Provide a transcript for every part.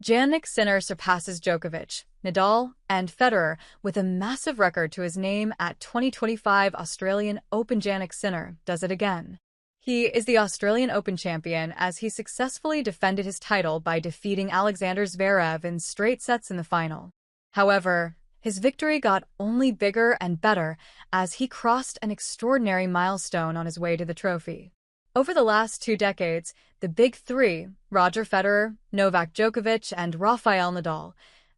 Jannik surpasses Djokovic, Nadal, and Federer with a massive record to his name at 2025 Australian Open. Jannik does it again. He is the Australian Open champion as he successfully defended his title by defeating Alexander Zverev in straight sets in the final. However, his victory got only bigger and better as he crossed an extraordinary milestone on his way to the trophy. Over the last 2 decades, the Big Three, Roger Federer, Novak Djokovic, and Rafael Nadal,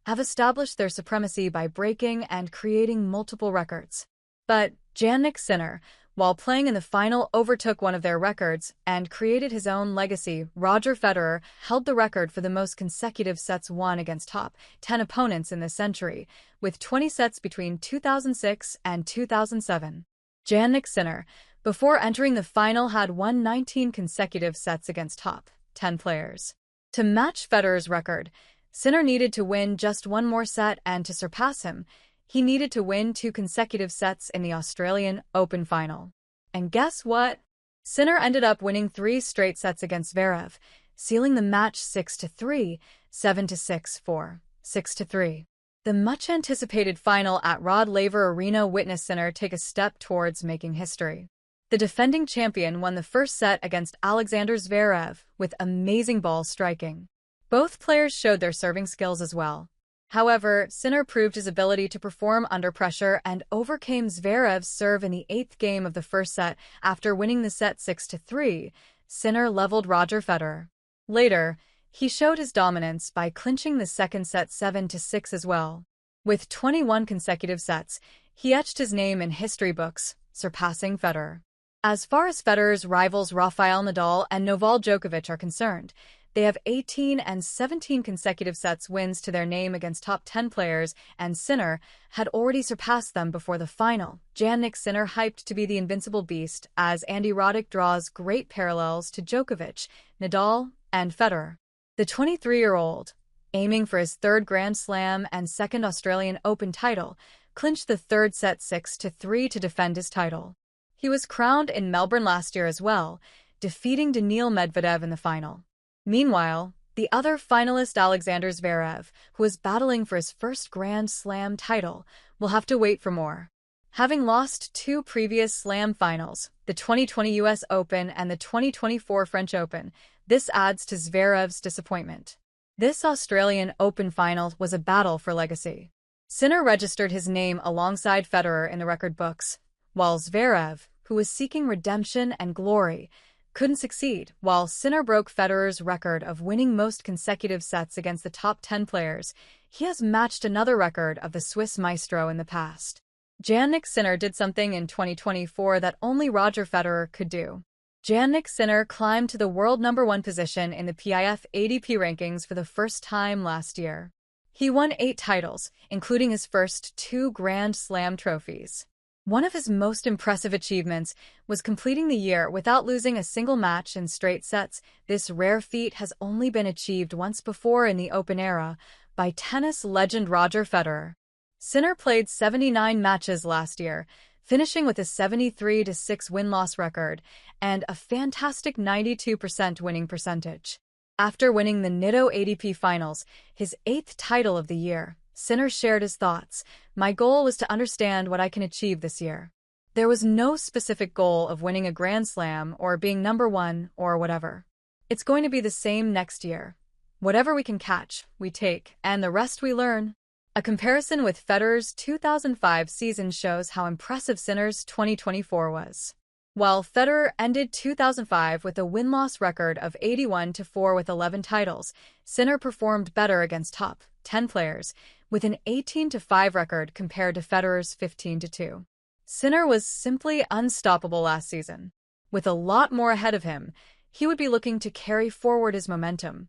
have established their supremacy by breaking and creating multiple records. But Jannik Sinner, while playing in the final, overtook one of their records and created his own legacy. Roger Federer held the record for the most consecutive sets won against top 10 opponents in this century, with 20 sets between 2006 and 2007. Jannik Sinner, before entering the final, had won 19 consecutive sets against top 10 players. To match Federer's record, Sinner needed to win just one more set, and to surpass him, he needed to win 2 consecutive sets in the Australian Open final. And guess what? Sinner ended up winning 3 straight sets against Zverev, sealing the match 6-3, 7-6, 4, 6-3. The much-anticipated final at Rod Laver Arena witnessed Sinner take a step towards making history. The defending champion won the first set against Alexander Zverev with amazing ball striking. Both players showed their serving skills as well. However, Sinner proved his ability to perform under pressure and overcame Zverev's serve in the 8th game of the first set. After winning the set 6-3, Sinner leveled Roger Federer. Later, he showed his dominance by clinching the second set 7-6 as well. With 21 consecutive sets, he etched his name in history books, surpassing Federer. As far as Federer's rivals Rafael Nadal and Novak Djokovic are concerned, they have 18 and 17 consecutive sets wins to their name against top 10 players, and Sinner had already surpassed them before the final. Jannik Sinner hyped to be the invincible beast, as Andy Roddick draws great parallels to Djokovic, Nadal, and Federer. The 23-year-old, aiming for his 3rd Grand Slam and 2nd Australian Open title, clinched the 3rd set 6-3 to defend his title. He was crowned in Melbourne last year as well, defeating Daniil Medvedev in the final. Meanwhile, the other finalist, Alexander Zverev, who is battling for his first Grand Slam title, will have to wait for more. Having lost 2 previous Slam finals, the 2020 US Open and the 2024 French Open, this adds to Zverev's disappointment. This Australian Open final was a battle for legacy. Sinner registered his name alongside Federer in the record books, while Zverev, who was seeking redemption and glory, couldn't succeed. While Sinner broke Federer's record of winning most consecutive sets against the top 10 players, he has matched another record of the Swiss maestro in the past. Jannik Sinner did something in 2024 that only Roger Federer could do. Jannik Sinner climbed to the world #1 position in the PIF ADP rankings for the first time last year. He won 8 titles, including his first 2 Grand Slam trophies. One of his most impressive achievements was completing the year without losing a single match in straight sets. This rare feat has only been achieved once before in the Open era, by tennis legend Roger Federer. Sinner played 79 matches last year, finishing with a 73-6 win-loss record and a fantastic 92% winning percentage. After winning the NITO ADP Finals, his 8th title of the year, Sinner shared his thoughts. "My goal was to understand what I can achieve this year. There was no specific goal of winning a Grand Slam or being #1 or whatever. It's going to be the same next year. Whatever we can catch, we take, and the rest we learn." A comparison with Federer's 2005 season shows how impressive Sinner's 2024 was. While Federer ended 2005 with a win-loss record of 81-4 with 11 titles, Sinner performed better against top 10 players, with an 18-5 record compared to Federer's 15-2. Sinner was simply unstoppable last season. With a lot more ahead of him, he would be looking to carry forward his momentum.